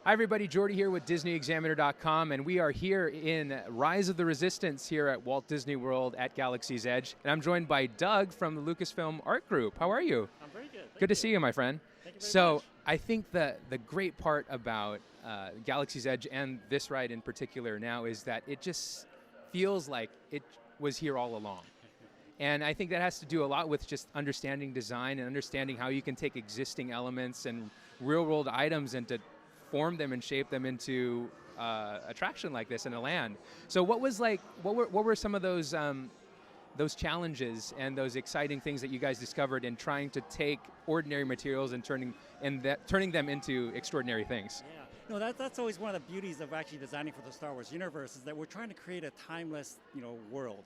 Hi everybody, Jordy here with DisneyExaminer.com, and we are here in Rise of the Resistance here at Walt Disney World at Galaxy's Edge. And I'm joined by Doug from the Lucasfilm Art Group. How are you? I'm very good. Good to see you, my friend. Thank you very So much. I think the great part about Galaxy's Edge and this ride in particular now is that it just feels like it was here all along. And I think that has to do a lot with just understanding design and understanding how you can take existing elements and real-world items and to form them and shape them into attraction like this in a land. So what was like? What were some of those challenges and those exciting things that you guys discovered in trying to take ordinary materials and turning them into extraordinary things? Yeah. No, that's always one of the beauties of actually designing for the Star Wars universe is that we're trying to create a timeless, world.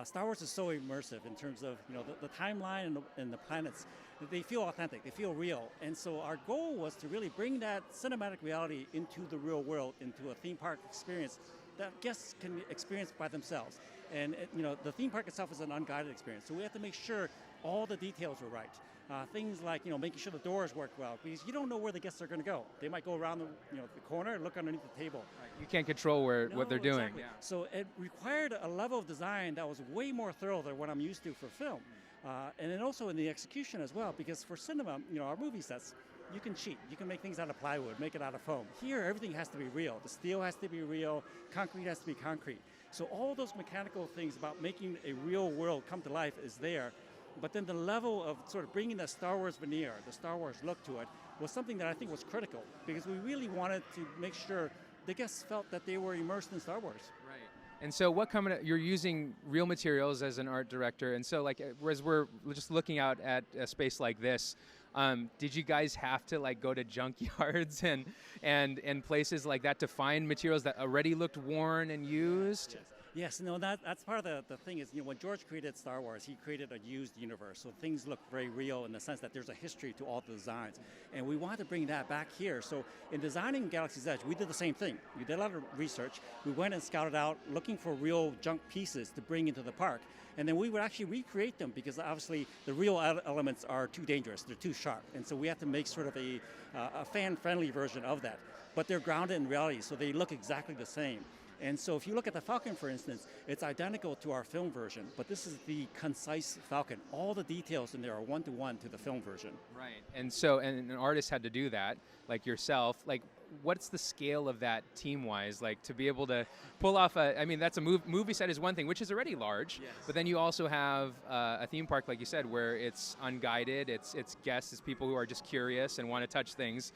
Star Wars is so immersive in terms of, the timeline and the planets. They feel authentic, they feel real. And so our goal was to really bring that cinematic reality into the real world, into a theme park experience that guests can experience by themselves. And the theme park itself is an unguided experience, so we have to make sure all the details are right. Things like making sure the doors work well, because you don't know where the guests are going to go. They might go around the corner and look underneath the table. Right. You can't control what they're doing. Exactly. Yeah. So it required a level of design that was way more thorough than what I'm used to for film. And then also in the execution as well, because for cinema, our movie sets, you can cheat. You can make things out of plywood, make it out of foam. Here, everything has to be real. The steel has to be real, concrete has to be concrete. So all those mechanical things about making a real world come to life is there. But then the level of sort of bringing the Star Wars veneer, the Star Wars look to it, was something that I think was critical, because we really wanted to make sure the guests felt that they were immersed in Star Wars. Right. And so you're using real materials as an art director, and so like as we're just looking out at a space like this, did you guys have to like go to junkyards and places like that to find materials that already looked worn and used? Yes. Yes, no, that's part of the thing is, when George created Star Wars, he created a used universe. So things look very real in the sense that there's a history to all the designs. And we wanted to bring that back here. So in designing Galaxy's Edge, we did the same thing. We did a lot of research. We went and scouted out looking for real junk pieces to bring into the park. And then we would actually recreate them, because obviously the real elements are too dangerous. They're too sharp. And so we have to make sort of a fan-friendly version of that. But they're grounded in reality, so they look exactly the same. And so if you look at the Falcon, for instance, it's identical to our film version, but this is the concise Falcon. All the details in there are one-to-one to the film version. Right. And so, and an artist had to do that, like yourself. Like, what's the scale of that team-wise? Like, to be able to pull off that's a movie set is one thing, which is already large, yes. But then you also have a theme park, like you said, where it's unguided, it's guests, it's people who are just curious and want to touch things.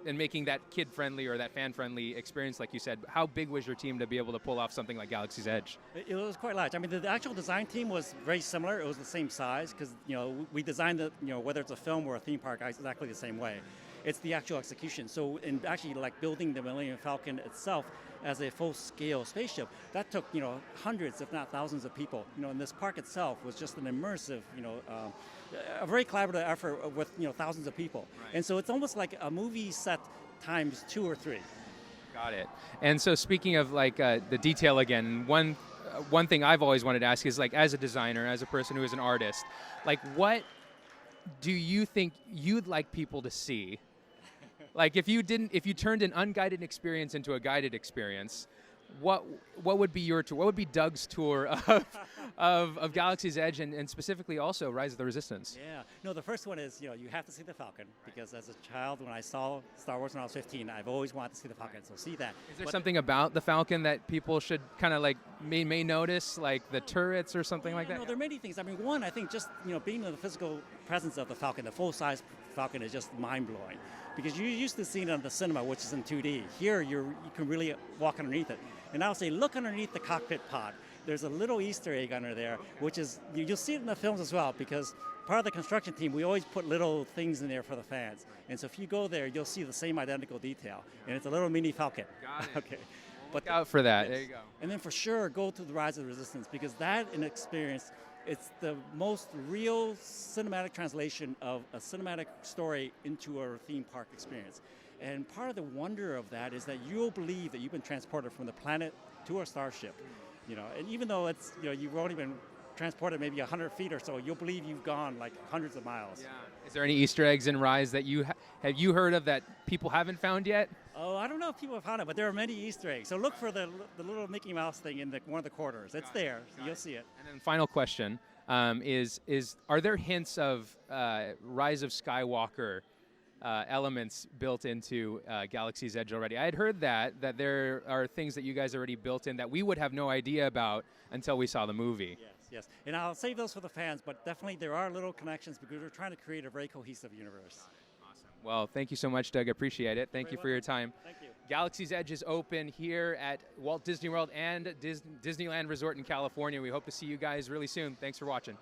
And making that kid-friendly or that fan-friendly experience, like you said. How big was your team to be able to pull off something like Galaxy's Edge? It was quite large. I mean, the actual design team was very similar. It was the same size, because we designed it, whether it's a film or a theme park, exactly the same way. It's the actual execution. So in actually like building the Millennium Falcon itself as a full-scale spaceship, that took hundreds, if not thousands, of people. And this park itself was just an immersive, a very collaborative effort with thousands of people. Right. And so it's almost like a movie set times 2 or 3. Got it. And so speaking of like the detail again, one thing I've always wanted to ask is, like, as a designer, as a person who is an artist, like, what do you think you'd like people to see? Like, if you turned an unguided experience into a guided experience, what would be your tour? What would be Doug's tour of Galaxy's Edge and specifically also Rise of the Resistance? Yeah. No, the first one is, you have to see the Falcon, because as a child, when I saw Star Wars when I was 15, I've always wanted to see the Falcon, so see that. Is there something about the Falcon that people should kind of like may notice, like the turrets or something like that? No, there are many things. I mean, one, I think just, being in the physical presence of the Falcon, the full-size Falcon, is just mind-blowing. Because you're used to seeing it in the cinema, which is in 2D. Here, you can really walk underneath it. And I would say, look underneath the cockpit pod. There's a little Easter egg under there, which is, you'll see it in the films as well, because part of the construction team, we always put little things in there for the fans. And so if you go there, you'll see the same identical detail. And it's a little mini Falcon. Got it. Okay. Look out for that. Yes. There you go. And then for sure, go to the Rise of the Resistance, because that, in experience, it's the most real cinematic translation of a cinematic story into a theme park experience. And part of the wonder of that is that you'll believe that you've been transported from the planet to a starship. And even though it's, you've only been transported maybe 100 feet or so, you'll believe you've gone like hundreds of miles. Yeah. Is there any Easter eggs in Rise that have you heard of that people haven't found yet? Oh, I don't know if people have found it, but there are many Easter eggs. So look for the little Mickey Mouse thing in one of the corners. It's there, so you'll see it. And then final question is are there hints of Rise of Skywalker elements built into Galaxy's Edge already? I had heard that there are things that you guys already built in that we would have no idea about until we saw the movie. Yes. And I'll save those for the fans, but definitely there are little connections because we're trying to create a very cohesive universe. Awesome. Well, thank you so much, Doug. I appreciate it. Thank you for your time. Thank you. Galaxy's Edge is open here at Walt Disney World and Disneyland Resort in California. We hope to see you guys really soon. Thanks for watching.